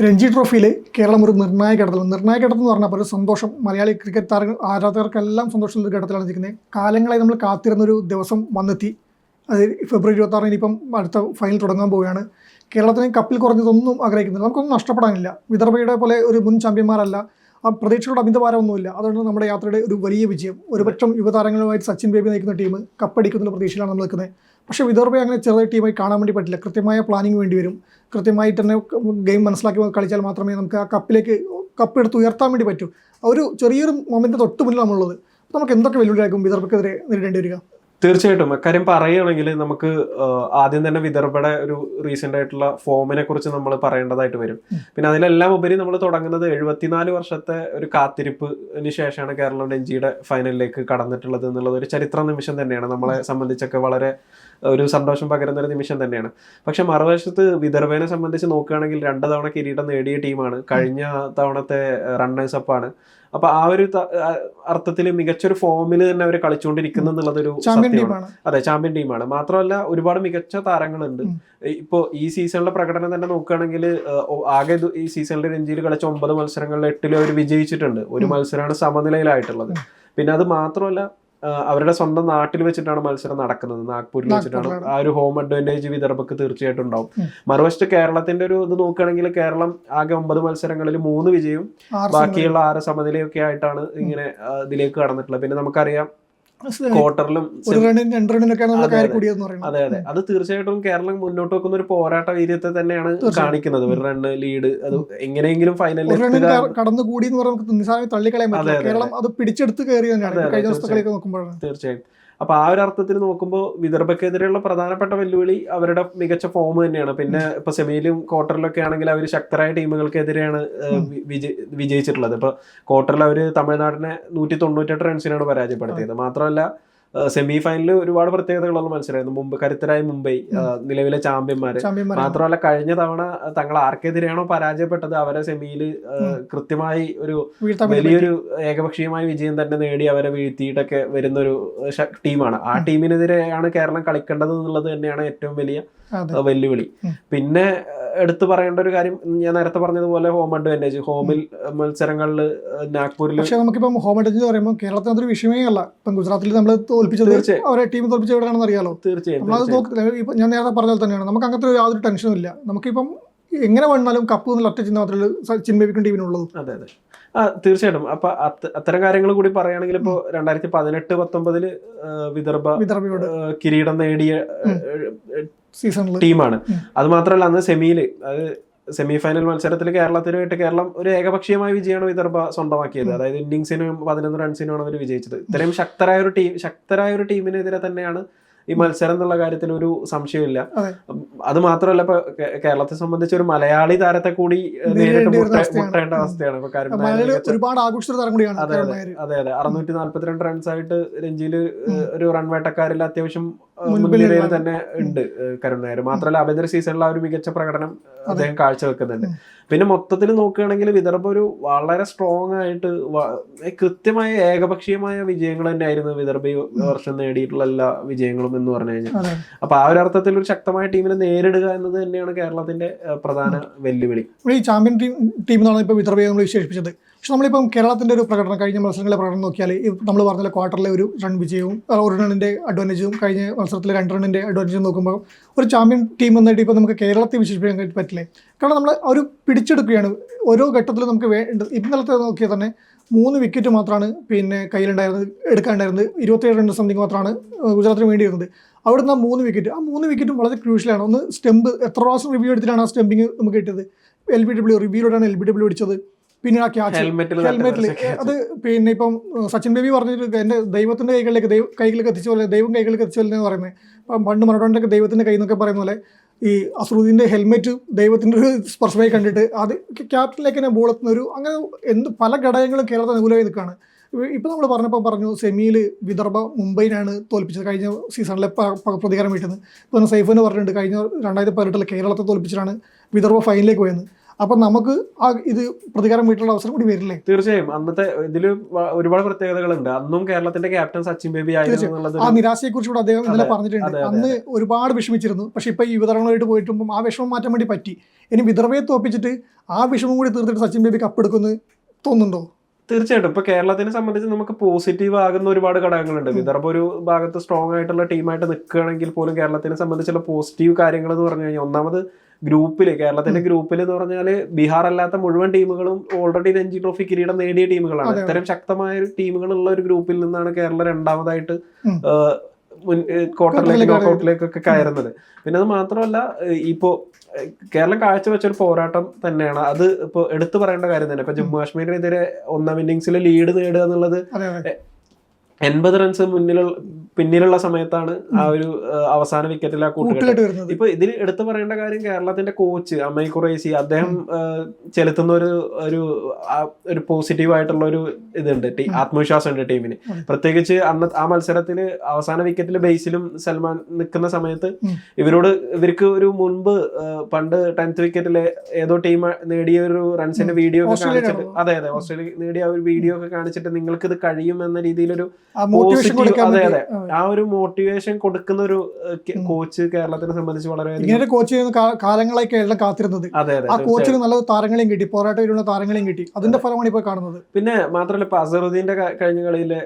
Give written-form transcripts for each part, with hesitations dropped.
രഞ്ജി ട്രോഫിയിൽ കേരളം ഒരു നിർണായക ഘട്ടത്തിൽ എന്ന് പറഞ്ഞാൽ ഒരു സന്തോഷം മലയാളി ക്രിക്കറ്റ് താരങ്ങൾ ആരാധകർക്കെല്ലാം സന്തോഷമുള്ള ഒരു ഘട്ടത്തിലാണ് ഇരിക്കുന്നത്. കാലങ്ങളായി നമ്മൾ കാത്തിരുന്നൊരു ദിവസം വന്നെത്തി. അത് ഫെബ്രുവരി 26 ഇനിയിപ്പം അടുത്ത ഫൈനൽ തുടങ്ങാൻ പോവുകയാണ്. കേരളത്തിന് കപ്പിൽ കുറഞ്ഞതൊന്നും ആഗ്രഹിക്കുന്നില്ല, നമുക്കൊന്നും നഷ്ടപ്പെടാനില്ല. വിദർഭയുടെ പോലെ ഒരു മുൻ ചാമ്പ്യന്മാരല്ല, ആ പ്രതീക്ഷകളുടെ അമിതഭാരമൊന്നുമില്ല. അതുകൊണ്ട് നമ്മുടെ യാത്രയുടെ ഒരു വലിയ വിജയം. ഒരുപക്ഷം യുവതാരങ്ങളുമായിട്ട് സച്ചിൻ ബേബി നയിക്കുന്ന ടീം കപ്പടിക്കുന്ന പ്രതീക്ഷയിലാണ് നമ്മൾ നിൽക്കുന്നത്. പക്ഷേ വിദർഭയെ അങ്ങനെ ചെറിയ ടീമായി കാണാൻ വേണ്ടി പറ്റില്ല. കൃത്യമായ പ്ലാനിങ് വേണ്ടി വരും. കൃത്യമായിട്ട് തന്നെ ഗെയിം മനസ്സിലാക്കി കളിച്ചാൽ മാത്രമേ നമുക്ക് ആ കപ്പ് എടുത്ത് ഉയർത്താൻ വേണ്ടി പറ്റൂ. ഒരു ചെറിയൊരു മൊമെൻറ്റ് തൊട്ട് മുന്നിൽ നമ്മളുള്ളത്. നമുക്ക് എന്തൊക്കെ വെല്ലുവിളിയായിരിക്കും വിദർഭക്കെതിരെ നേരിടേണ്ടി വരിക? തീർച്ചയായിട്ടും അക്കാര്യം പറയുകയാണെങ്കിൽ നമുക്ക് ആദ്യം തന്നെ വിദർഭയുടെ ഒരു റീസെന്റ് ആയിട്ടുള്ള ഫോമിനെ കുറിച്ച് നമ്മൾ പറയേണ്ടതായിട്ട് വരും. പിന്നെ അതിലെല്ലാം ഉപരി നമ്മൾ തുടങ്ങുന്നത് 74 വർഷത്തെ ഒരു കാത്തിരിപ്പിന് ശേഷമാണ് കേരളം രഞ്ജിയുടെ ഫൈനലിലേക്ക് കടന്നിട്ടുള്ളത് എന്നുള്ളത് ഒരു ചരിത്ര നിമിഷം തന്നെയാണ്. നമ്മളെ സംബന്ധിച്ചൊക്കെ വളരെ ഒരു സന്തോഷം പകരുന്ന ഒരു നിമിഷം തന്നെയാണ്. പക്ഷെ മറുവശത്ത് വിദർഭനെ സംബന്ധിച്ച് നോക്കുകയാണെങ്കിൽ 2 തവണ കിരീടം നേടിയ ടീമാണ്. കഴിഞ്ഞ തവണത്തെ റണ്ണേഴ്സ് അപ്പ് ആണ്. അപ്പൊ ആ ഒരു അർത്ഥത്തിൽ മികച്ചൊരു ഫോമിൽ തന്നെ അവർ കളിച്ചുകൊണ്ടിരിക്കുന്നു എന്നുള്ളതൊരു സത്യമാണ്. അതെ, ചാമ്പ്യൻ ടീമാണ്. മാത്രമല്ല ഒരുപാട് മികച്ച താരങ്ങളുണ്ട്. ഇപ്പോ ഈ സീസണിലെ പ്രകടനം തന്നെ നോക്കുകയാണെങ്കിൽ ആകെ ഈ സീസണിൽ രഞ്ജിയിൽ കളിച്ച 9 മത്സരങ്ങളിൽ 8 അവർ വിജയിച്ചിട്ടുണ്ട്. ഒരു മത്സരമാണ് സമനിലയിലായിട്ടുള്ളത്. പിന്നെ അത് മാത്രമല്ല അവരുടെ സ്വന്തം നാട്ടിൽ വെച്ചിട്ടാണ് മത്സരം നടക്കുന്നത്, നാഗ്പൂരിൽ വെച്ചിട്ടാണ്. ആ ഒരു ഹോം അഡ്വാൻറ്റേജ് വിദർഭക്ക് തീർച്ചയായിട്ടും ഉണ്ടാവും. മറുവശത്ത് കേരളത്തിന്റെ ഒരു ഇത് നോക്കുകയാണെങ്കിൽ കേരളം ആകെ 9 മത്സരങ്ങളിൽ 3 വിജയവും ബാക്കിയുള്ള 6 സമനിലയൊക്കെ ആയിട്ടാണ് ഇങ്ങനെ ഇതിലേക്ക് കടന്നിട്ടുള്ളത്. പിന്നെ നമുക്കറിയാം ക്വാർട്ടറിലും അതെ അതെ, അത് തീർച്ചയായിട്ടും കേരളം മുന്നോട്ട് വെക്കുന്ന ഒരു പോരാട്ട വീര്യത്തെ തന്നെയാണ് കാണിക്കുന്നത്. ഒരു റണ്ണ് ലീഡ്, അത് എങ്ങനെയെങ്കിലും ഫൈനലിൽ കടന്നുകൂടി തള്ളിക്കളയാൻ പറ്റില്ല. കേരളം അത് പിടിച്ചെടുത്ത് കയറി തന്നെയാണ് തീർച്ചയായും. അപ്പൊ ആ ഒരു അർത്ഥത്തിൽ നോക്കുമ്പോൾ വിദർഭക്കെതിരെയുള്ള പ്രധാനപ്പെട്ട വെല്ലുവിളി അവരുടെ മികച്ച ഫോം തന്നെയാണ്. പിന്നെ ഇപ്പൊ സെമിയിലും ക്വാർട്ടറിലൊക്കെ ആണെങ്കിൽ അവർ ശക്തരായ ടീമുകൾക്കെതിരെയാണ് വിജയിച്ചിട്ടുള്ളത്. ഇപ്പൊ ക്വാർട്ടറിൽ അവർ തമിഴ്നാടിനെ 198 റൺസിനാണ് പരാജയപ്പെടുത്തിയത്. മാത്രമല്ല സെമി ഫൈനലിൽ ഒരുപാട് പ്രത്യേകതകളുള്ള മത്സരമായിരുന്നു. കരുത്തരായ മുംബൈ നിലവിലെ ചാമ്പ്യന്മാര്. മാത്രമല്ല കഴിഞ്ഞ തവണ തങ്ങൾ ആർക്കെതിരെയാണോ പരാജയപ്പെട്ടത് അവരെ സെമിയിൽ കൃത്യമായി ഒരു വലിയൊരു ഏകപക്ഷീയമായ വിജയം തന്നെ നേടി അവരെ വീഴ്ത്തിയിട്ടൊക്കെ വരുന്നൊരു ടീമാണ്. ആ ടീമിനെതിരെയാണ് കേരളം കളിക്കേണ്ടത് എന്നുള്ളത് തന്നെയാണ് ഏറ്റവും വലിയ വെല്ലുവിളി. പിന്നെ എടുത്തു പറയേണ്ട ഒരു കാര്യം, ഞാൻ നേരത്തെ പറഞ്ഞതുപോലെ ഹോം അഡ്വാൻറ്റേജ്. ഹോമിൽ മത്സരങ്ങളിൽ നാഗ്പൂരിൽ, പക്ഷേ നമുക്കിപ്പം ഹോം അഡ്വാൻറ്റേജ് പറയുമ്പോൾ കേരളത്തിന് അതൊരു വിഷയമേ അല്ല. ഇപ്പം ഗുജറാത്തിൽ നമ്മൾ തോൽപ്പിച്ചത്, അവരെ ടീം തോൽപ്പിച്ച എവിടെയാണെന്ന് അറിയാലോ. തീർച്ചയായും ഇപ്പം ഞാൻ നേരത്തെ പറഞ്ഞാൽ തന്നെയാണ്, നമുക്ക് അങ്ങനത്തെ യാതൊരു ടെൻഷനും ഇല്ല. നമുക്കിപ്പം എങ്ങനെ വേണമെന്നാലും കപ്പ് എന്നുള്ള ഒറ്റ ചിഹ്നം മാത്രമേ സച്ചിൻ ബേബിക്കും ടീമിനുള്ളത്. അതെ അതെ, തീർച്ചയായിട്ടും. അപ്പൊ അത്തരം കാര്യങ്ങൾ കൂടി പറയുകയാണെങ്കിൽ ഇപ്പോ 2018-19 വിദർഭയോട് കിരീടം നേടിയ ടീമാണ്. അത് മാത്രമല്ല അന്ന് സെമിയിൽ, അത് സെമി ഫൈനൽ മത്സരത്തിൽ കേരളത്തിനുമായിട്ട് കേരളം ഒരു ഏകപക്ഷീയമായ വിജയമാണ് വിദർഭ സ്വന്തമാക്കിയത്. അതായത് ഇന്നിങ്സിനും 11 റൺസിനുമാണ് അവർ വിജയിച്ചത്. ഇത്രയും ശക്തരായ ഒരു ടീമിനെതിരെ തന്നെയാണ് ഈ മത്സരം എന്നുള്ള കാര്യത്തിൽ ഒരു സംശയമില്ല. അത് മാത്രമല്ല ഇപ്പൊ കേരളത്തെ സംബന്ധിച്ച് ഒരു മലയാളി താരത്തെ കൂടി നേരിട്ട് മുട്ടേണ്ട അവസ്ഥയാണ്. ഒരുപാട് ആഘോഷിച്ച താരം കൂടിയാണ്. അതെ അതെ അതെ, 642 റൺസായിട്ട് രഞ്ജിയില് ഒരു റൺ വേട്ടക്കാരിൽ അത്യാവശ്യം മുൻനിരയിൽ തന്നെ ഉണ്ട് കരുൺ നായർ. മാത്രമല്ല ആഭ്യന്തര സീസണിൽ ആ ഒരു മികച്ച പ്രകടനം അദ്ദേഹം കാഴ്ചവെക്കുന്നുണ്ട്. പിന്നെ മൊത്തത്തിൽ നോക്കുകയാണെങ്കിൽ വിദർഭ ഒരു വളരെ സ്ട്രോങ് ആയിട്ട് കൃത്യമായ ഏകപക്ഷീയമായ വിജയങ്ങൾ തന്നെയായിരുന്നു വിദർഭ ഈ വർഷം നേടിയിട്ടുള്ള എല്ലാ വിജയങ്ങളും എന്ന് പറഞ്ഞു കഴിഞ്ഞാൽ. അപ്പൊ ആ ഒരു അർത്ഥത്തിൽ ഒരു ശക്തമായ ടീമിനെ നേരിടുക എന്നത് തന്നെയാണ് കേരളത്തിന്റെ പ്രധാന വെല്ലുവിളി. ഈ ചാമ്പ്യൻ ടീം എന്നാണ് ഇപ്പൊ വിദർഭയെ നമ്മൾ വിശേഷിപ്പിച്ചത്. പക്ഷെ നമ്മളിപ്പം കേരളത്തിന്റെ ഒരു പ്രകടനം, കഴിഞ്ഞ മത്സരങ്ങളിലെ പ്രകടനം നോക്കിയാൽ നമ്മൾ പറഞ്ഞ ക്വാർട്ടറിലെ ഒരു റൺ വിജയവും 1 റണ്ണിന്റെ അഡ്വാൻറ്റേജും കഴിഞ്ഞ മത്സരത്തിലെ 2 റണ്ണിന്റെ അഡ്വാൻറ്റേജും നോക്കുമ്പോൾ ഒരു ചാമ്പ്യൻ ടീം എന്നായിട്ട് ഇപ്പോൾ നമുക്ക് കേരളത്തെ വിശേഷിപ്പിക്കാൻ പറ്റില്ലേ? കാരണം നമ്മൾ ഒരു പിടിച്ചെടുക്കുകയാണ് ഓരോ ഘട്ടത്തിലും. നമുക്ക് ഇന്നലത്തെ നോക്കിയാൽ തന്നെ 3 വിക്കറ്റ് മാത്രമാണ് പിന്നെ കയ്യിലുണ്ടായിരുന്നത്, എടുക്കാനുണ്ടായിരുന്നത്. 27 റൺ സംതിങ് മാത്രമാണ് ഗുജറാത്തിന് വേണ്ടി വരുന്നത്. അവിടുന്ന് ആ 3 വിക്കറ്റ്, ആ 3 വിക്കറ്റും വളരെ ക്രൂഷ്യലാണ്. ഒന്ന് സ്റ്റെമ്പ്, എത്ര പ്രാവശ്യം റിവ്യൂ എടുത്തിട്ടാണ് ആ സ്റ്റെമ്പിങ് നമുക്ക് കിട്ടിയത്. LBW റിവ്യൂയിലൂടെയാണ് LBW അടിച്ചത്. പിന്നെ ആ ക്യാച്ച് ഹെൽമെറ്റിൽ, അത് പിന്നെ ഇപ്പം സച്ചിൻ ബേബി പറഞ്ഞിട്ട് എൻ്റെ ദൈവത്തിൻ്റെ കൈകളിലേക്ക് എത്തിച്ച പോലെ, ദൈവം കൈകളിലേക്ക് എത്തിച്ച പോലെ എന്ന് പറയുന്നത്. ഇപ്പം പണ്ട് മറഡോണയൊക്കെ ദൈവത്തിൻ്റെ കൈ എന്നൊക്കെ പറയുന്ന പോലെ ഈ അസറുദ്ദീൻ്റെ ഹെൽമെറ്റ് ദൈവത്തിൻ്റെ ഒരു സ്പർശമായി കണ്ടിട്ട് അത് ക്യാപ്റ്റനിലേക്ക് തന്നെ ബോൾ എത്തുന്ന ഒരു അങ്ങനെ പല ഘടകങ്ങളും കേരളത്തെ അനുകൂലമായി നിൽക്കുകയാണ്. ഇപ്പോൾ നമ്മൾ പറഞ്ഞു സെമിയിൽ വിദർഭ മുംബൈനാണ് തോൽപ്പിച്ചത് കഴിഞ്ഞ സീസണിലെ പ്രതികാരം വീട്ടുന്നത്. ഇപ്പോൾ സൈഫ് എന്ന് പറഞ്ഞിട്ടുണ്ട് കഴിഞ്ഞ 2018 കേരളത്തെ തോൽപ്പിച്ചിട്ടാണ് വിദർഭ ഫൈനലിലേക്ക് പോയത്. അപ്പം നമുക്ക് ആ ഇത് പ്രതികാരം വീട്ടിലുള്ള അവസരം കൂടി വരില്ലേ? തീർച്ചയായും അന്നത്തെ ഇതിൽ ഒരുപാട് പ്രത്യേകതകളുണ്ട്. അന്നും കേരളത്തിന്റെ ക്യാപ്റ്റൻ സച്ചിൻ ബേബി ആയിരുന്നു എന്നുള്ളത് ആ നിരാശയെ കുറിച്ച് കൂടെ അദ്ദേഹം ഇന്നലെ പറഞ്ഞിട്ടുണ്ട്. അന്ന് ഒരുപാട് വിഷമിച്ചിരുന്നു. പക്ഷെ ഇപ്പൊ ഈ വിതരണമായിട്ട് പോയിട്ടും ആ വിഷമം മാറ്റാൻ വേണ്ടി പറ്റി. ഇനി വിദർഭയെ തോപ്പിച്ചിട്ട് ആ വിഷമം കൂടി തീർത്തിട്ട് സച്ചിൻ ബേബി കപ്പെടുക്കുന്നു തോന്നുന്നുണ്ടോ? തീർച്ചയായിട്ടും ഇപ്പൊ കേരളത്തിനെ സംബന്ധിച്ച് നമുക്ക് പോസിറ്റീവ് ആകുന്ന ഒരുപാട് ഘടകങ്ങളുണ്ട്. വിദർഭ ഒരു ഭാഗത്ത് സ്ട്രോങ് ആയിട്ടുള്ള ടീമായിട്ട് നിൽക്കുകയാണെങ്കിൽ പോലും കേരളത്തിനെ സംബന്ധിച്ചുള്ള പോസിറ്റീവ് കാര്യങ്ങൾ എന്ന് പറഞ്ഞു കഴിഞ്ഞാൽ, ഒന്നാമത് ഗ്രൂപ്പില്, കേരളത്തിന്റെ ഗ്രൂപ്പിൽ എന്ന് പറഞ്ഞാൽ ബീഹാർ അല്ലാത്ത മുഴുവൻ ടീമുകളും ഓൾറെഡി രഞ്ജി ട്രോഫി കിരീടം നേടിയ ടീമുകളാണ്. ഇത്തരം ശക്തമായ ടീമുകളുള്ള ഒരു ഗ്രൂപ്പിൽ നിന്നാണ് കേരളം രണ്ടാമതായിട്ട് ക്വാർട്ടറിലേക്ക് നോക്കൌട്ടിലേക്കൊക്കെ കയറുന്നത്. പിന്നെ അത് മാത്രമല്ല, ഇപ്പോ കേരളം കാഴ്ചവെച്ചൊരു പോരാട്ടം തന്നെയാണ്. അത് ഇപ്പൊ എടുത്തു പറയേണ്ട കാര്യം തന്നെ. ഇപ്പൊ ജമ്മു കാശ്മീരിനെതിരെ ഒന്നാം ഇന്നിങ്സിൽ ലീഡ് നേടുക എന്നുള്ളത് 80 റൺസ് പിന്നിലുള്ള സമയത്താണ് ആ ഒരു അവസാന വിക്കറ്റിൽ ആ കൂട്ടുകെട്ട്. ഇപ്പൊ ഇതിൽ എടുത്തു പറയേണ്ട കാര്യം, കേരളത്തിന്റെ കോച്ച് അമയ് ഖുറൈസി അദ്ദേഹം ചെലുത്തുന്ന ഒരു പോസിറ്റീവ് ആയിട്ടുള്ള ഒരു ഇതുണ്ട്, ആത്മവിശ്വാസം ഉണ്ട് ടീമിന്. പ്രത്യേകിച്ച് അന്ന് ആ മത്സരത്തിൽ അവസാന വിക്കറ്റിൽ ബേസിലും സൽമാൻ നിൽക്കുന്ന സമയത്ത് ഇവർക്ക് ഒരു മുൻപ് പണ്ട് 10th വിക്കറ്റിലെ ഏതോ ടീം നേടിയ ഒരു റൺസിന്റെ വീഡിയോ ഒക്കെ കാണിച്ചിട്ട്, അതെ ഓസ്ട്രേലിയ നേടിയ ഒരു വീഡിയോ ഒക്കെ കാണിച്ചിട്ട് നിങ്ങൾക്ക് ഇത് കഴിയും എന്ന രീതിയിലൊരു ആ ഒരു മോട്ടിവേഷൻ കൊടുക്കുന്ന ഒരു കോച്ച് കേരളത്തിനെ സംബന്ധിച്ച് വളരെയധികം കോച്ച് കാലങ്ങളായി കേരളം കാത്തിരുന്നത്. ആ കോച്ചിന് നല്ല താരങ്ങളെയും കിട്ടി, പോരാട്ടത്തിലുള്ള താരങ്ങളെയും കിട്ടി. അതിന്റെ ഫലമാണ് ഇപ്പോൾ കാണുന്നത്. പിന്നെ മാത്രമല്ല ഇപ്പൊ അസറുദ്ദീന്റെ കഴിഞ്ഞ കളിയിലെ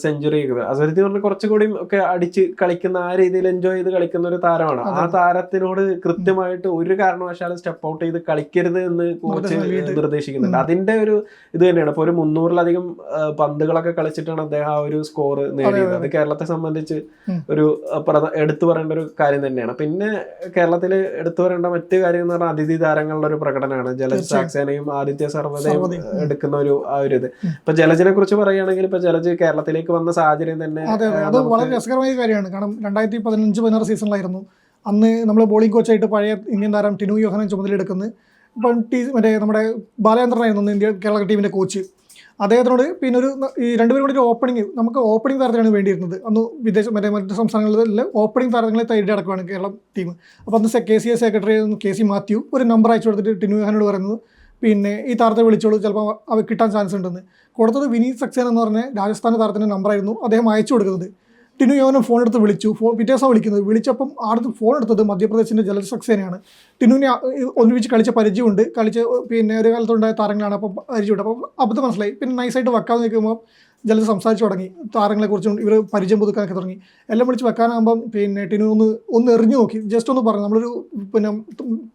സെഞ്ചുറി, അസറുദ്ദീൻ പറഞ്ഞ കുറച്ചുകൂടി ഒക്കെ അടിച്ച് കളിക്കുന്ന, ആ രീതിയിൽ എൻജോയ് ചെയ്ത് കളിക്കുന്ന ഒരു താരമാണ്. ആ താരത്തിനോട് കൃത്യമായിട്ട് ഒരു കാരണവശാലും സ്റ്റെപ്പ് ഔട്ട് ചെയ്ത് കളിക്കരുത് എന്ന് കോച്ച് നിർദ്ദേശിക്കുന്നുണ്ട്. അതിന്റെ ഒരു ഇത് തന്നെയാണ്. ഇപ്പൊ ഒരു 300-ലധികം പന്തുകളൊക്കെ കളിച്ചിട്ടാണ് അദ്ദേഹം ആ ഒരു സ്കോർ നേടിയത്. അത് കേരളത്തെ സംബന്ധിച്ച് ഒരു എടുത്തു പറയേണ്ട ഒരു കാര്യം തന്നെയാണ്. പിന്നെ കേരളത്തിൽ എടുത്തു പറയേണ്ട മറ്റു കാര്യം എന്ന് പറഞ്ഞാൽ അതിഥി താരങ്ങളുടെ ഒരു പ്രകടനമാണ്. ജലജ് സാക്സേനയും ആദിത്യ സർവ്വതയും എടുക്കുന്ന ആ ഒരു ഇത്. ഇപ്പൊ ജലജിനെ കുറിച്ച് പറയുകയാണെങ്കിൽ, ഇപ്പൊ ജലജ് കേരളത്തിലേക്ക് വന്ന സാഹചര്യം തന്നെ അത് വളരെ രസകരമായ കാര്യമാണ്. കാരണം 2015-16 സീസണിലായിരുന്നു അന്ന് നമ്മൾ ബോളിംഗ് കോച്ചായിട്ട് പഴയ ഇന്ത്യൻ താരം ടിനു യോഹനൻ ചുമതലയെടുക്കുന്നത്. ഇപ്പം മറ്റേ നമ്മുടെ ബാലചന്ദ്രനായിരുന്നു കേരള ടീമിന്റെ കോച്ച്. അദ്ദേഹത്തിനോട് പിന്നെ ഈ രണ്ടുപേരും കൂടി ഒരു ഓപ്പണിംഗ്, നമുക്ക് ഓപ്പണിംഗ് താരത്തിനാണ് വേണ്ടിയിരുന്നത് അന്ന്. മറ്റ് സംസ്ഥാനങ്ങളിലെ ഓപ്പണിംഗ് താരങ്ങളെ തൈരി അടക്കമാണ് കേരളം ടീം. അപ്പോൾ അന്ന് KCA സെക്രട്ടറി KC മാത്യു ഒരു നമ്പർ അയച്ചു കൊടുത്തിട്ട് ടിനു യോഹനോട് പറയുന്നത്, പിന്നെ ഈ താരത്തെ വിളിച്ചോളൂ, ചിലപ്പോൾ അവ കിട്ടാൻ ചാൻസ് ഉണ്ടെന്ന്. കൊടുത്തത് വിനീത് സക്സേന എന്ന് പറഞ്ഞ രാജസ്ഥാൻ താരത്തിൻ്റെ നമ്പറായിരുന്നു അദ്ദേഹം അയച്ചു കൊടുക്കുന്നത്. ടിനു യോഹനൻ ഫോൺ എടുത്ത് വിളിച്ചു. പിറ്റേ ദിവസം വിളിക്കുന്നത്. വിളിച്ചപ്പം ആടുത്ത് ഫോൺ എടുത്തത് മധ്യപ്രദേശിൻ്റെ ജലജ് സക്സേനയാണ്. ടിനുവിനെ ഒന്നിച്ച് കളിച്ച പരിചയമുണ്ട്, പിന്നെ ഒരു കാലത്തുണ്ടായ താരങ്ങളാണ്. അപ്പം പരിചയമുണ്ട്. അപ്പം അബദ്ധം മനസ്സിലായി. പിന്നെ നൈസായിട്ട് വെക്കാതെ നിൽക്കുമ്പോൾ ജലജ് സംസാരിച്ച് തുടങ്ങി, താരങ്ങളെക്കുറിച്ചും ഇവർ പരിചയം പുതുക്കാനൊക്കെ തുടങ്ങി. എല്ലാം വിളിച്ച് വെക്കാനാകുമ്പം പിന്നെ ടിനു ഒന്ന് എറിഞ്ഞു നോക്കി, ജസ്റ്റ് ഒന്ന് പറഞ്ഞു, നമ്മളൊരു പിന്നെ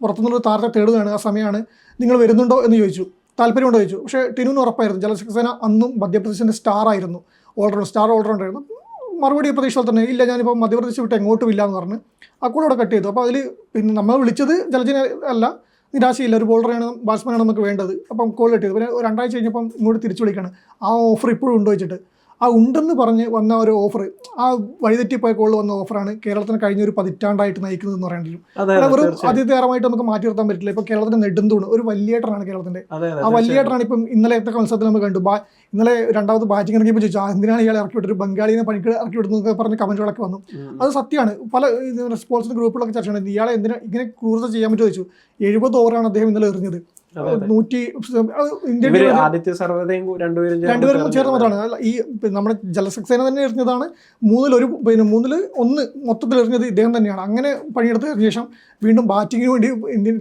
പുറത്തുനിന്നൊരു താരത്തെ തേടുകയാണ്, ആ സമയമാണ്, നിങ്ങൾ വരുന്നുണ്ടോ എന്ന് ചോദിച്ചു, താല്പര്യമുണ്ടോ ചോദിച്ചു. പക്ഷേ ടിനുവിന് ഉറപ്പായിരുന്നു. ജലജ് സക്സേന അന്നും മധ്യപ്രദേശിൻ്റെ സ്റ്റാർ ആയിരുന്നു, സ്റ്റാർ ഓൾറൗണ്ടറായിരുന്നു. മറുപടി പ്രതീക്ഷ തന്നെ, ഇല്ല ഞാനിപ്പോൾ മധ്യപ്രദേശ് വിട്ട് എങ്ങോട്ടും ഇല്ല എന്ന് പറഞ്ഞ് ആ കൂടെ അവിടെ കട്ട് ചെയ്തു. അപ്പോൾ അതിൽ പിന്നെ നമ്മൾ വിളിച്ചത് ജലജിനെ അല്ല, നിരാശയില്ല, ഒരു ബോളറാണ്, ബാറ്റ്സ്മാനാണ് നമുക്ക് വേണ്ടത്. അപ്പം കോൾ കട്ട് ചെയ്തു. പിന്നെ 2 ആഴ്ച കഴിഞ്ഞപ്പം ഇങ്ങോട്ട് തിരിച്ചു വിളിക്കുകയാണ്, ആ ഓഫർ ഇപ്പോഴും ഉണ്ടോ വെച്ചിട്ട്. ആ ഉണ്ടെന്ന് പറഞ്ഞ് വന്ന ഒരു ഓഫർ, ആ വഴിതെറ്റിപ്പോയ കോളിൽ വന്ന ഓഫറാണ് കേരളത്തിന് കഴിഞ്ഞ ഒരു 10 പതിറ്റാണ്ടായിട്ട് നയിക്കുന്നതെന്ന് പറയേണ്ടി വരും. വെറും ആദ്യത്തേറമായിട്ട് നമുക്ക് മാറ്റി നിർത്താൻ പറ്റില്ല. ഇപ്പോൾ കേരളത്തിന്റെ നെടുന്തൂണ് ഒരു വലിയേട്ടനാണ് കേരളത്തിന്റെ. ആ വലിയേട്ടനാണ് ഇപ്പം ഇന്നലത്തെ മത്സരത്തിൽ നമ്മൾ കണ്ടു. ഇന്നലെ രണ്ടാമത് ബാറ്റിംഗ് ഇറങ്ങിയപ്പോൾ ചോദിച്ചു, എന്തിനാണ് ഇയാളെ ഇറക്കി വിട്ടത്, ഒരു ബംഗാളിനെ പണിക്ക് ഇറക്കി വിടുന്നതൊക്കെ പറഞ്ഞ് കമന്റുകളൊക്കെ വന്നു. അത് സത്യമാണ്. പല സ്പോർട്സിന്റെ ഗ്രൂപ്പുകളൊക്കെ ചർച്ചയാണ്, ഇയാളെ എന്തിനാ ഇങ്ങനെ ക്രൂരത ചെയ്യാൻ പറ്റുമോ ചോദിച്ചു. 70 ഓവറാണ് അദ്ദേഹം ഇന്നലെ എറിഞ്ഞത്. ആദിത്യ സർവ്വതയും രണ്ടുപേരും ചേർന്ന് മാത്രമാണ്. ഈ നമ്മുടെ ജലസക്സേന തന്നെ എറിഞ്ഞതാണ്. 3-1 മൊത്തത്തിൽ എറിഞ്ഞത് ഇദ്ദേഹം തന്നെയാണ്. അങ്ങനെ പണിയെടുത്തതിന് ശേഷം വീണ്ടും ബാറ്റിങ്ങിന് വേണ്ടി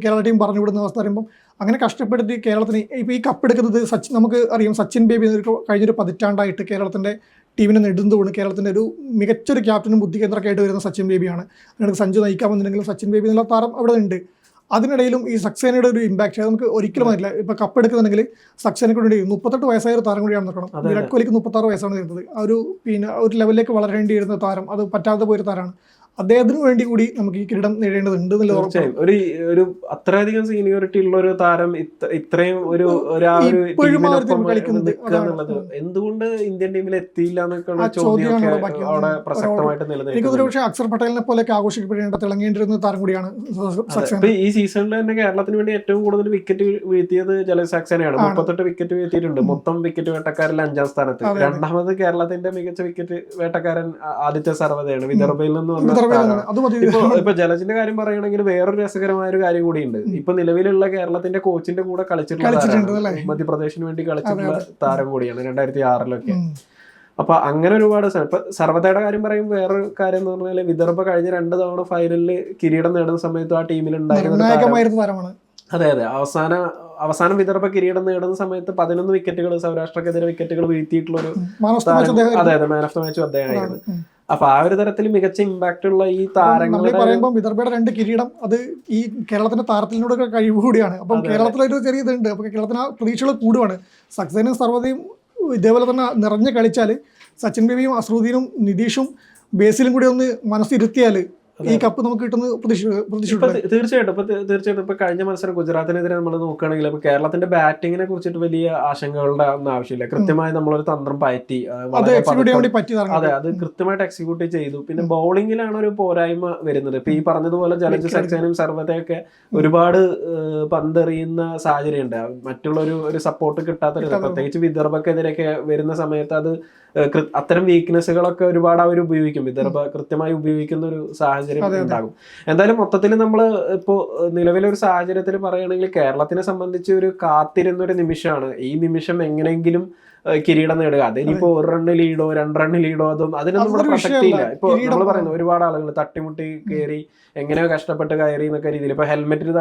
കേരള ടീം പറഞ്ഞു വിടുന്ന അവസ്ഥ പറയുമ്പോൾ, അങ്ങനെ കഷ്ടപ്പെടുത്തി കേരളത്തിന് ഇപ്പോൾ ഈ കപ്പെടുക്കുന്നത് നമുക്ക് അറിയാം, സച്ചിൻ ബേബി കഴിഞ്ഞൊരു 10 പതിറ്റാണ്ടായിട്ട് കേരളത്തിൻ്റെ ടീമിനെ നെടുന്തൂണ്, കേരളത്തിൻ്റെ ഒരു മികച്ചൊരു ക്യാപ്റ്റനും ബുദ്ധികേന്ദ്രമൊക്കെ ആയിട്ട് വരുന്ന സച്ചിൻ ബേബിയാണ്. അതിനകത്ത് സഞ്ജു നയിക്കാമെന്നുണ്ടെങ്കിലും സച്ചിൻ ബേബി എന്നുള്ള താരം അവിടെ ഉണ്ട്. അതിനിടയിലും ഈ സക്സേനയുടെ ഒരു ഇമ്പാക്ട് നമുക്ക് ഒരിക്കലും അറിയില്ല. ഇപ്പോൾ കപ്പെടുക്കുന്നുണ്ടെങ്കിൽ സക്സേനയ്ക്ക് വേണ്ടി 38 വയസ്സായ ഒരു താരം കൂടിയാണ് നോക്കണം. വിരാട് കോഹ്ലിക്ക് 36 വയസ്സാണ് വരുന്നത്. ഒരു ലെവലിലേക്ക് വളരേണ്ടി വരുന്ന താരം, അത് പറ്റാതെ പോയൊരു താരമാണ്. അദ്ദേഹത്തിന് വേണ്ടി കൂടി നമുക്ക് ഈ കിരീടം നേടേണ്ടതുണ്ട്. ഒരു അത്രയധികം സീനിയോറിറ്റി ഉള്ള ഒരു താരം ഇത്രയും എന്തുകൊണ്ട് ഇന്ത്യൻ ടീമിൽ എത്തിയില്ല എന്നൊക്കെയുള്ള ചോദ്യമൊക്കെ അവിടെ പ്രസക്തമായിട്ട് നിലനിൽക്കുന്നു. പക്ഷേ അക്സർ പട്ടേലിനെ പോലെയൊക്കെ ആഘോഷിക്കപ്പെടേണ്ട തിളങ്ങേണ്ടിരുന്ന താരം കൂടിയാണ് സക്സേന. ഈ സീസണിൽ തന്നെ കേരളത്തിന് വേണ്ടി ഏറ്റവും കൂടുതൽ വിക്കറ്റ് വീഴ്ത്തിയത് ജലജ് സക്സേനയാണ്. 38 വിക്കറ്റ് വീഴ്ത്തിയിട്ടുണ്ട്. മൊത്തം വിക്കറ്റ് വേട്ടക്കാരിൽ 5ാം സ്ഥാനത്ത്. രണ്ടാമത് കേരളത്തിന്റെ മികച്ച വിക്കറ്റ് വേട്ടക്കാരൻ ആദിത്യ സർവ്വതയാണ്, വിദർഭയിൽ നിന്ന് വന്ന ഇപ്പൊ ജലജിന്റെ കാര്യം പറയുകയാണെങ്കിൽ വേറൊരു രസകരമായ ഒരു കാര്യം കൂടിയുണ്ട്. ഇപ്പൊ നിലവിലുള്ള കേരളത്തിന്റെ കോച്ചിന്റെ കൂടെ കളിച്ചിട്ടുള്ള മധ്യപ്രദേശിന് വേണ്ടി കളിച്ചിട്ടുള്ള താരം കൂടിയാണ് 2006 അപ്പൊ അങ്ങനെ ഒരുപാട് ഇപ്പൊ സർവതയുടെ കാര്യം പറയുമ്പോൾ വേറൊരു കാര്യം എന്ന് പറഞ്ഞാല് വിദർഭ കഴിഞ്ഞ 2 തവണ ഫൈനലില് കിരീടം നേടുന്ന സമയത്ത് ആ ടീമിൽ ഉണ്ടായിരുന്ന അതെ അവസാനം വിദർഭ കിരീടം നേടുന്ന സമയത്ത് 11 വിക്കറ്റുകൾ സൗരാഷ്ട്രക്കെതിരെ വിക്കറ്റുകൾ വീഴ്ത്തിയിട്ടുള്ള ഒരു അതെ മാൻ ഓഫ് ദ മാച്ചും അദ്ദേഹമായിരുന്നു. അപ്പൊ ആ ഒരു തരത്തിൽ മികച്ച ഇമ്പാക്ട് ഉള്ള ഈ താരങ്ങൾ പറയുമ്പോൾ വിദർഭയുടെ 2 കിരീടം അത് ഈ കേരളത്തിന്റെ താരത്തിനോടൊക്കെ കഴിവ് കൂടിയാണ്. അപ്പം കേരളത്തിലൊരു ചെറിയ ഇതുണ്ട്. അപ്പൊ കേരളത്തിന് ആ പ്രതീക്ഷകൾ കൂടുവാണ്. സക്സേനയും സർവ്വതയും ഇതേപോലെ തന്നെ നിറഞ്ഞു കളിച്ചാൽ സച്ചിൻ ബേബിയും അസ്രുദ്ദീനും നിതീഷും ബേസിലും കൂടി ഒന്ന് മനസ്സിരുത്തിയാൽ ഈ കപ്പ് നമുക്ക് കിട്ടുന്നത് തീർച്ചയായിട്ടും ഇപ്പൊ കഴിഞ്ഞ മത്സരം ഗുജറാത്തിനെതിരെ നമ്മൾ നോക്കുകയാണെങ്കിൽ ഇപ്പൊ കേരളത്തിന്റെ ബാറ്റിങ്ങിനെ കുറിച്ചിട്ട് വലിയ ആശങ്കകളുടെ ഒന്നും ആവശ്യമില്ല. കൃത്യമായി നമ്മളൊരു തന്ത്രം പറ്റി അതെ അത് കൃത്യമായിട്ട് എക്സിക്യൂട്ട് ചെയ്തു. പിന്നെ ബൗളിങ്ങിലാണ് ഒരു പോരായ്മ വരുന്നത്. ഇപ്പൊ ഈ പറഞ്ഞതുപോലെ ജലജ് സക്സേനയും സർവതയൊക്കെ ഒരുപാട് പന്തെറിയുന്ന സാഹചര്യം ഉണ്ട്. മറ്റുള്ള ഒരു സപ്പോർട്ട് കിട്ടാത്ത പ്രത്യേകിച്ച് വിദർഭക്കെതിരെയൊക്കെ വരുന്ന സമയത്ത് അത് അത്തരം വീക്ക്നെസ്സുകളൊക്കെ ഒരുപാട് അവർ ഉപയോഗിക്കും. വിദർഭ കൃത്യമായി ഉപയോഗിക്കുന്ന ഒരു സാഹചര്യം ഉണ്ടാകും. എന്തായാലും മൊത്തത്തിൽ നമ്മൾ ഇപ്പോൾ നിലവിലെ ഒരു സാഹചര്യത്തിൽ പറയുകയാണെങ്കിൽ കേരളത്തിനെ സംബന്ധിച്ച് ഒരു കാത്തിരുന്നൊരു നിമിഷമാണ്. ഈ നിമിഷം എങ്ങനെയെങ്കിലും കിരീടം നേടുക. അതിനിപ്പോ 1 റൺ ലീഡോ 2 റൺ ലീഡോ അതിനൊന്നും ഇവിടെ പ്രസക്തിയില്ല. ഇപ്പൊ നമ്മൾ പറയുന്നത് ഒരുപാട് ആളുകൾ തട്ടിമുട്ടി കയറി എങ്ങനെയോ കഷ്ടപ്പെട്ട് കയറി എന്നൊക്കെ രീതിയിൽ ഇപ്പൊ ഹെൽമെറ്റിന്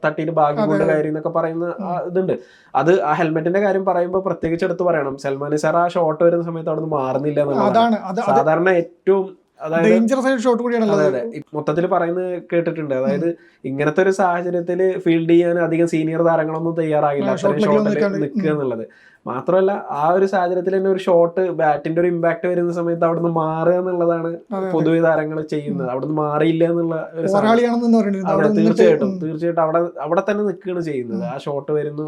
തട്ടിയിട്ട് ഭാഗ്യം കൊണ്ട് കയറി എന്നൊക്കെ പറയുന്ന ഇതുണ്ട്. അത് ആ ഹെൽമെറ്റിന്റെ കാര്യം പറയുമ്പോൾ പ്രത്യേകിച്ച് എടുത്ത് പറയണം, സൽമാൻ നിസാർ ആ ഷോട്ട് വരുന്ന സമയത്ത് അവിടെ നിന്ന് മാറുന്നില്ല എന്നുള്ളതാണ് സാധാരണ ഏറ്റവും അതെ മൊത്തത്തിൽ പറയുന്നത് കേട്ടിട്ടുണ്ട്. അതായത് ഇങ്ങനത്തെ ഒരു സാഹചര്യത്തിൽ ഫീൽഡ് ചെയ്യാൻ അധികം സീനിയർ താരങ്ങളൊന്നും തയ്യാറാകില്ല അത്രയും ഷോട്ടിൽ നിൽക്കുക എന്നുള്ളത്. മാത്രമല്ല ആ ഒരു സാഹചര്യത്തിൽ തന്നെ ഒരു ഷോട്ട് ബാറ്റിന്റെ ഒരു ഇമ്പാക്ട് വരുന്ന സമയത്ത് അവിടുന്ന് മാറുക എന്നുള്ളതാണ് പൊതുവെ താരങ്ങൾ ചെയ്യുന്നത്. അവിടുന്ന് മാറിയില്ല എന്നുള്ള ഒരു തീർച്ചയായിട്ടും അവിടെ തന്നെ നിൽക്കുകയാണ് ചെയ്യുന്നത്. ആ ഷോട്ട് വരുന്നു,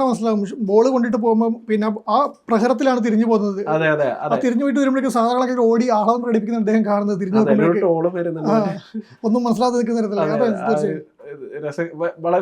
മനസ്സിലാവും ബോൾ കൊണ്ടിട്ട് പോകുമ്പോൾ പിന്നെ ആ പ്രഹരത്തിലാണ് തിരിഞ്ഞു പോകുന്നത്. അതെ തിരിഞ്ഞു പോയിട്ട് വരുമ്പോഴേക്കും സാധാരണ ഓടി ആഹ്ലാദം പ്രകടിപ്പിക്കുന്ന അദ്ദേഹം കാണുന്നത് തിരിഞ്ഞു ഒന്നും മനസ്സിലാതെ നിൽക്കുന്ന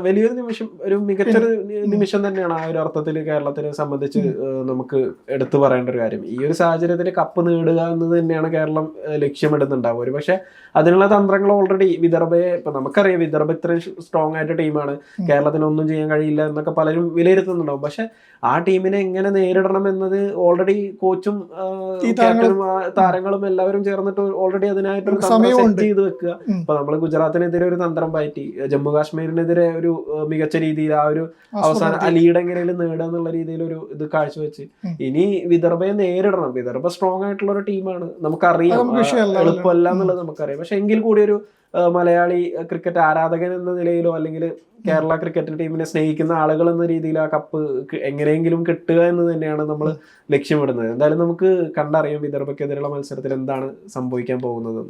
വലിയൊരു നിമിഷം, ഒരു മികച്ചൊരു നിമിഷം തന്നെയാണ് ആ ഒരു അർത്ഥത്തിൽ കേരളത്തിനെ സംബന്ധിച്ച് നമുക്ക് എടുത്തു പറയേണ്ട ഒരു കാര്യം. ഈ ഒരു സാഹചര്യത്തിൽ കപ്പ് നേടുക എന്നത് തന്നെയാണ് കേരളം ലക്ഷ്യമിടുന്നുണ്ടാവുക. ഒരു പക്ഷെ അതിനുള്ള തന്ത്രങ്ങൾ ഓൾറെഡി വിദർഭയെ ഇപ്പൊ നമുക്കറിയാം, വിദർഭ ഇത്രയും സ്ട്രോങ് ആയിട്ട് ടീമാണ്, കേരളത്തിന് ഒന്നും ചെയ്യാൻ കഴിയില്ല എന്നൊക്കെ പലരും വിലയിരുത്തുന്നുണ്ടാവും. പക്ഷെ ആ ടീമിനെ എങ്ങനെ നേരിടണം എന്നത് ഓൾറെഡി കോച്ചും ക്യാപ്റ്റനും താരങ്ങളും എല്ലാവരും ചേർന്നിട്ട് ഓൾറെഡി അതിനായിട്ടൊരു സെറ്റ് ചെയ്ത് വെക്കുക. ഇപ്പൊ നമ്മള് ഗുജറാത്തിനെതിരെ ഒരു തന്ത്രം പറ്റി, ജമ്മു കാശ്മീരിനെതിരെ ഒരു മികച്ച രീതിയിൽ ആ ഒരു അവസാനം ആ ലീഡ് എങ്ങനെയും നേടുക എന്നുള്ള രീതിയിൽ ഒരു ഇത് കാഴ്ചവെച്ച് ഇനി വിദർഭയെ നേരിടണം. വിദർഭ സ്ട്രോങ് ആയിട്ടുള്ള ഒരു ടീമാണ്, നമുക്കറിയാം, എളുപ്പമല്ല എന്നുള്ളത് നമുക്കറിയാം. പക്ഷെ എങ്കിൽ കൂടി ഒരു മലയാളി ക്രിക്കറ്റ് ആരാധകൻ എന്ന നിലയിലോ അല്ലെങ്കിൽ കേരള ക്രിക്കറ്റ് ടീമിനെ സ്നേഹിക്കുന്ന ആളുകൾ എന്ന രീതിയിൽ ആ കപ്പ് എങ്ങനെയെങ്കിലും കിട്ടുക എന്ന് തന്നെയാണ് നമ്മൾ ലക്ഷ്യമിടുന്നത്. എന്തായാലും നമുക്ക് കണ്ടറിയാം വിദർഭക്കെതിരെയുള്ള മത്സരത്തിൽ എന്താണ് സംഭവിക്കാൻ പോകുന്നത്.